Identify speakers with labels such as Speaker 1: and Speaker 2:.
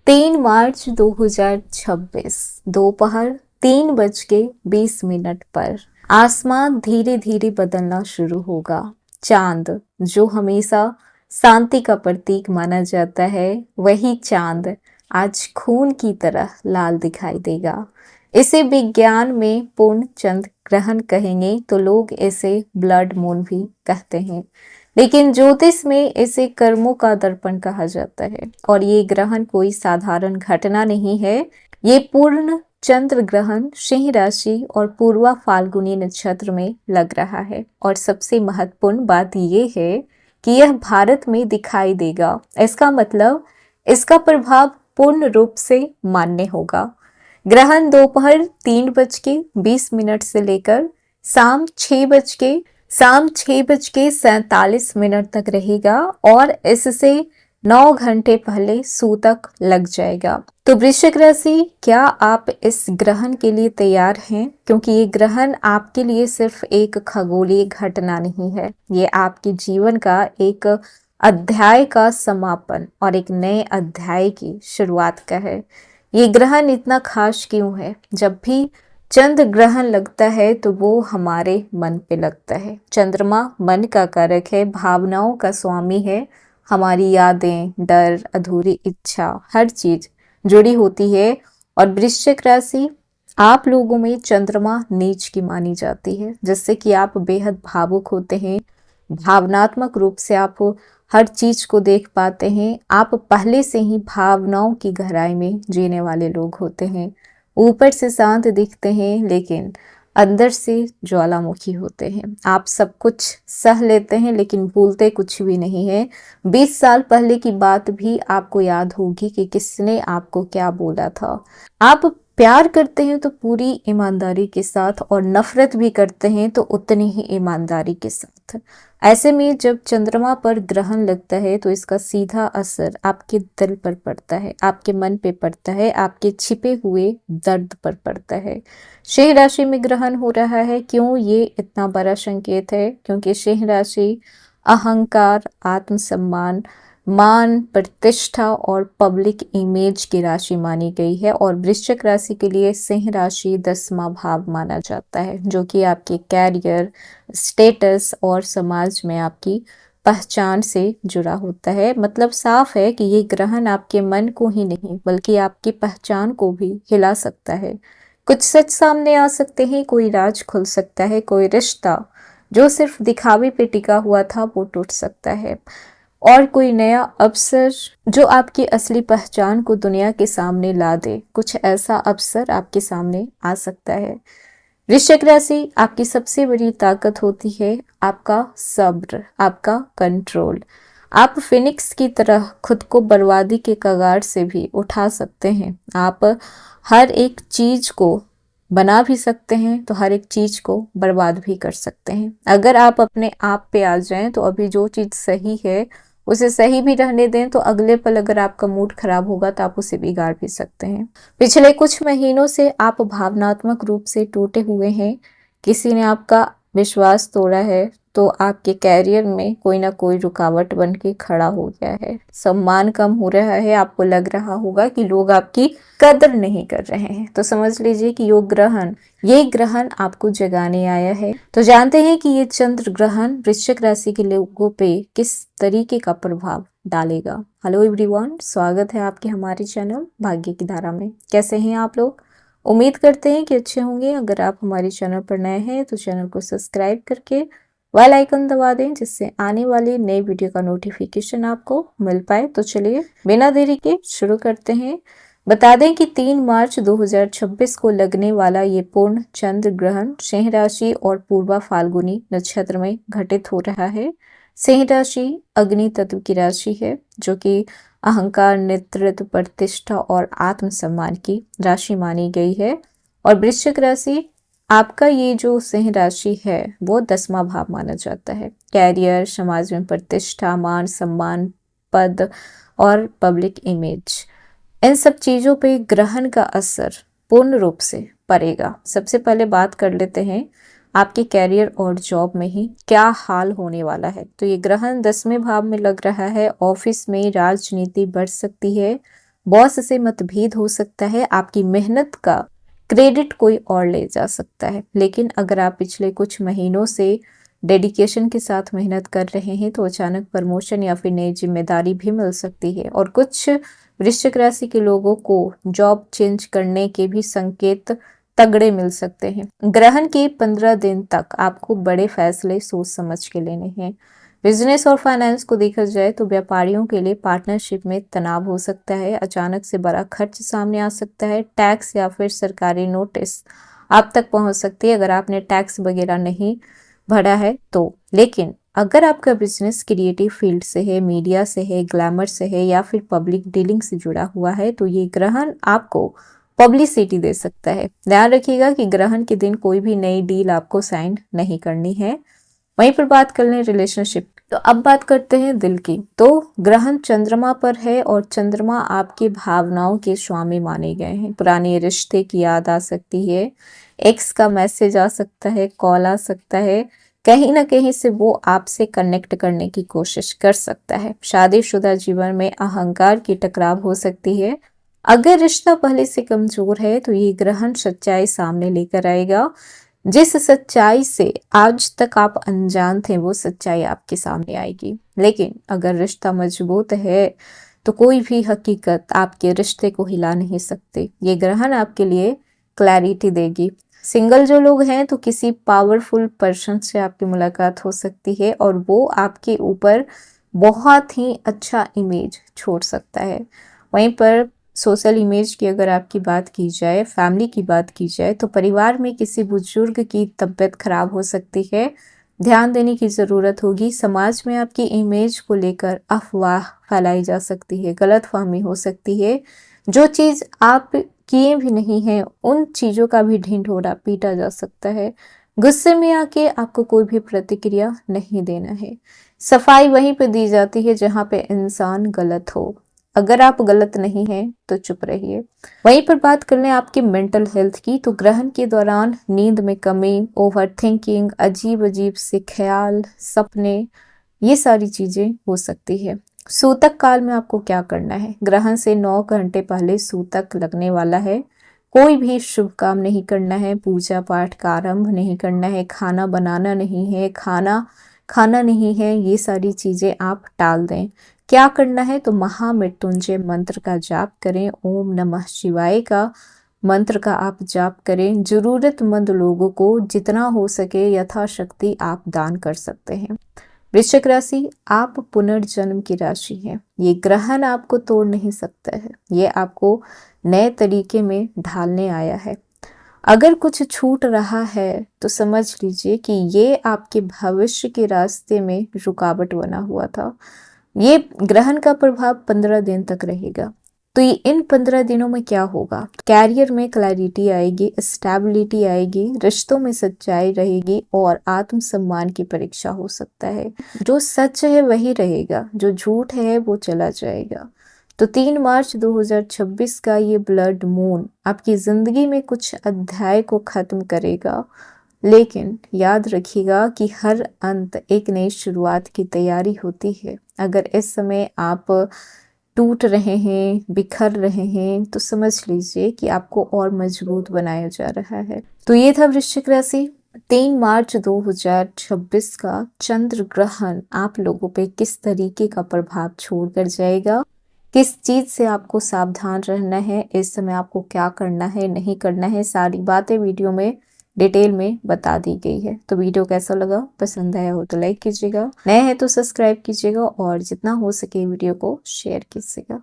Speaker 1: 3 मार्च 2026 दोपहर 3:20 पर आसमान धीरे धीरे बदलना शुरू होगा। चांद, जो हमेशा शांति का प्रतीक माना जाता है, वही चांद आज खून की तरह लाल दिखाई देगा। इसे विज्ञान में पूर्ण चंद्र ग्रहण कहेंगे तो लोग इसे ब्लड मून भी कहते हैं, लेकिन ज्योतिष में इसे कर्मों का दर्पण कहा जाता है। और ये ग्रहण कोई साधारण घटना नहीं है। ये पूर्ण चंद्र ग्रहण सिंह राशि और पूर्वा फाल्गुनी नक्षत्र में लग रहा है। और सबसे महत्वपूर्ण बात यह है कि यह भारत में दिखाई देगा। इसका मतलब इसका प्रभाव पूर्ण रूप से मान्य होगा। ग्रहण दोपहर 3:20 से लेकर शाम 6:47 तक रहेगा और इससे 9 घंटे पहले सूतक लग जाएगा। तो वृश्चिक राशि, क्या आप इस ग्रहण के लिए तैयार हैं? क्योंकि ये ग्रहण आपके लिए सिर्फ एक खगोलीय घटना नहीं है, ये आपके जीवन का एक अध्याय का समापन और एक नए अध्याय की शुरुआत का है। ये ग्रहण इतना खास क्यों है? जब भी चंद्र ग्रहण लगता है तो वो हमारे मन पे लगता है। चंद्रमा मन का कारक है, भावनाओं का स्वामी है। हमारी यादें, डर, अधूरी इच्छा, हर चीज जुड़ी होती है। और वृश्चिक राशि, आप लोगों में चंद्रमा नीच की मानी जाती है, जिससे कि आप बेहद भावुक होते हैं। भावनात्मक रूप से आप हर चीज को देख पाते हैं। आप पहले से ही भावनाओं की गहराई में जीने वाले लोग होते हैं। ऊपर से शांत दिखते हैं, लेकिन अंदर से ज्वालामुखी होते हैं। आप सब कुछ सह लेते हैं, लेकिन भूलते कुछ भी नहीं है। 20 साल पहले की बात भी आपको याद होगी कि किसने आपको क्या बोला था। आप प्यार करते हैं तो पूरी ईमानदारी के साथ, और नफरत भी करते हैं तो उतनी ही ईमानदारी के साथ। ऐसे में जब चंद्रमा पर ग्रहण लगता है तो इसका सीधा असर आपके दिल पर पड़ता है, आपके मन पे पड़ता है, आपके छिपे हुए दर्द पर पड़ता है। सिंह राशि में ग्रहण हो रहा है। क्यों ये इतना बड़ा संकेत है? क्योंकि सिंह राशि अहंकार, आत्मसम्मान, मान, प्रतिष्ठा और पब्लिक इमेज की राशि मानी गई है। और वृश्चिक राशि के लिए सिंह राशि 10वां भाव माना जाता है, जो कि आपके कैरियर, स्टेटस और समाज में आपकी पहचान से जुड़ा होता है। मतलब साफ है कि ये ग्रहण आपके मन को ही नहीं बल्कि आपकी पहचान को भी हिला सकता है। कुछ सच सामने आ सकते हैं, कोई राज खुल सकता है, कोई रिश्ता जो सिर्फ दिखावे पे टिका हुआ था वो टूट सकता है, और कोई नया अवसर जो आपकी असली पहचान को दुनिया के सामने ला दे। कुछ ऐसा अवसर आपके सामने आ सकता है। वृश्चिक राशि, आपकी सबसे बड़ी ताकत होती है आपका सब्र, आपका कंट्रोल। आप फिनिक्स की तरह खुद को बर्बादी के कगार से भी उठा सकते हैं। आप हर एक चीज को बना भी सकते हैं तो हर एक चीज को बर्बाद भी कर सकते हैं। अगर आप अपने आप पे आ जाएं तो अभी जो चीज सही है उसे सही भी रहने दें, तो अगले पल अगर आपका मूड खराब होगा तो आप उसे बिगाड़ भी सकते हैं। पिछले कुछ महीनों से आप भावनात्मक रूप से टूटे हुए हैं। किसी ने आपका विश्वास तोड़ा है, तो आपके कैरियर में कोई ना कोई रुकावट बन के खड़ा हो गया है। सम्मान कम हो रहा है, आपको लग रहा होगा कि लोग आपकी कदर नहीं कर रहे हैं। तो समझ लीजिए कि ये ग्रहण आपको जगाने आया है। तो जानते हैं कि ये चंद्र ग्रहण वृश्चिक राशि के लोगों पे किस तरीके का प्रभाव डालेगा। हेलो एवरीवन, स्वागत है आपके हमारे चैनल भाग्य की धारा में। कैसे हैं आप लोग? उम्मीद करते हैं कि अच्छे होंगे। अगर आप हमारे चैनल पर नए हैं तो चैनल को सब्सक्राइब करके बेल आइकन दबा दें, जिससे आने वाली नई वीडियो का नोटिफिकेशन आपको मिल पाए। तो चलिए बिना देरी के शुरू करते हैं। बता दें कि 3 मार्च 2026 को लगने वाला ये पूर्ण चंद्र ग्रहण सिंह राशि और पूर्वा फाल्गुनी नक्षत्र में घटित हो रहा है। सिंह राशि अग्नि तत्व की राशि है, जो कि अहंकार, नेतृत्व, प्रतिष्ठा और आत्मसम्मान की राशि मानी गई है। और वृश्चिक राशि, आपका ये जो सिंह राशि है वो 10वां भाव माना जाता है। कैरियर, समाज में प्रतिष्ठा, मान सम्मान, पद और पब्लिक इमेज, इन सब चीजों पे ग्रहण का असर पूर्ण रूप से पड़ेगा। सबसे पहले बात कर लेते हैं आपके कैरियर और जॉब में ही क्या हाल होने वाला है। तो ये ग्रहण 10वें भाव में लग रहा है। ऑफिस में राजनीति बढ़ सकती है, बॉस से मतभेद हो सकता है, आपकी मेहनत का क्रेडिट कोई और ले जा सकता है। लेकिन अगर आप पिछले कुछ महीनों से डेडिकेशन के साथ मेहनत कर रहे हैं तो अचानक प्रमोशन या फिर नई जिम्मेदारी भी मिल सकती है। और कुछ वृश्चिक राशि के लोगों को जॉब चेंज करने के भी संकेत तगड़े मिल सकते हैं। ग्रहण के 15 दिन तक आपको बड़े फैसले सोच समझ के लेने हैं। बिजनेस और फाइनेंस को देखा जाए तो व्यापारियों के लिए पार्टनरशिप में तनाव हो सकता है, अचानक से बड़ा खर्च सामने आ सकता है, टैक्स या फिर सरकारी नोटिस आप तक पहुंच सकती है अगर आपने टैक्स वगैरह नहीं भरा है तो। लेकिन अगर आपका बिजनेस क्रिएटिव फील्ड से है, मीडिया से है, ग्लैमर से है या फिर पब्लिक डीलिंग से जुड़ा हुआ है तो ये ग्रहण आपको पब्लिसिटी दे सकता है। ध्यान रखिएगा कि ग्रहण के दिन कोई भी नई डील आपको साइन नहीं करनी है। वहीं पर बात कर लें रिलेशनशिप, तो अब बात करते हैं दिल की। तो ग्रहण चंद्रमा पर है और चंद्रमा आपकी भावनाओं के स्वामी माने गए हैं। पुराने रिश्ते की याद आ सकती है, एक्स का मैसेज आ सकता है, कॉल आ सकता है, कहीं ना कहीं से वो आपसे कनेक्ट करने की कोशिश कर सकता है। शादीशुदा जीवन में अहंकार की टकराव हो सकती है। अगर रिश्ता पहले से कमजोर है तो ये ग्रहण सच्चाई सामने लेकर आएगा। जिस सच्चाई से आज तक आप अनजान थे वो सच्चाई आपके सामने आएगी। लेकिन अगर रिश्ता मजबूत है तो कोई भी हकीकत आपके रिश्ते को हिला नहीं सकती। ये ग्रहण आपके लिए क्लैरिटी देगी। सिंगल जो लोग हैं तो किसी पावरफुल पर्सन से आपकी मुलाकात हो सकती है और वो आपके ऊपर बहुत ही अच्छा इमेज छोड़ सकता है। वहीं पर सोशल इमेज की अगर आपकी बात की जाए, फैमिली की बात की जाए तो परिवार में किसी बुजुर्ग की तबीयत खराब हो सकती है, ध्यान देने की ज़रूरत होगी। समाज में आपकी इमेज को लेकर अफवाह फैलाई जा सकती है, गलतफहमी हो सकती है। जो चीज़ आप किए भी नहीं हैं उन चीज़ों का भी ढिंढोरा पीटा जा सकता है। गुस्से में आके आपको कोई भी प्रतिक्रिया नहीं देना है। सफाई वहीं पे दी जाती है जहाँ पे इंसान गलत हो। अगर आप गलत नहीं हैं तो चुप रहिए। वहीं पर बात कर लें आपकी मेंटल हेल्थ की, तो ग्रहण के दौरान नींद में कमी, ओवर थिंकिंग, अजीब अजीब से ख्याल, सपने, ये सारी चीजें हो सकती है। सूतक काल में आपको क्या करना है? ग्रहण से 9 घंटे पहले सूतक लगने वाला है। कोई भी शुभ काम नहीं करना है, पूजा पाठ का आरंभ नहीं करना है, खाना बनाना नहीं है, खाना नहीं है, ये सारी चीजें आप टाल दें। क्या करना है? तो महामृत्युंजय मंत्र का जाप करें, ओम नमः शिवाय का मंत्र का आप जाप करें। जरूरतमंद लोगों को जितना हो सके यथाशक्ति आप दान कर सकते हैं। वृश्चिक राशि, आप पुनर्जन्म की राशि हैं। ये ग्रहण आपको तोड़ नहीं सकता है, ये आपको नए तरीके में ढालने आया है। अगर कुछ छूट रहा है तो समझ लीजिए कि ये आपके भविष्य के रास्ते में रुकावट बना हुआ था। ये ग्रहण का प्रभाव 15 दिन तक रहेगा। तो ये इन 15 दिनों में क्या होगा? कैरियर में क्लैरिटी आएगी, स्टेबिलिटी आएगी, रिश्तों में सच्चाई रहेगी और आत्मसम्मान की परीक्षा हो सकता है। जो सच है वही रहेगा, जो झूठ है वो चला जाएगा। तो 3 मार्च 2026 का ये ब्लड मून आपकी जिंदगी में कुछ अध्याय को खत्म करेगा। लेकिन याद रखिएगा कि हर अंत एक नई शुरुआत की तैयारी होती है। अगर इस समय आप टूट रहे हैं, बिखर रहे हैं, तो समझ लीजिए कि आपको और मजबूत बनाया जा रहा है। तो ये था वृश्चिक राशि, 3 मार्च 2026 का चंद्र ग्रहण आप लोगों पे किस तरीके का प्रभाव छोड़कर जाएगा, किस चीज से आपको सावधान रहना है, इस समय आपको क्या करना है, नहीं करना है, सारी बातें वीडियो में डिटेल में बता दी गई है। तो वीडियो कैसा लगा? पसंद आया हो तो लाइक कीजिएगा, नए हैं तो सब्सक्राइब कीजिएगा और जितना हो सके वीडियो को शेयर कीजिएगा।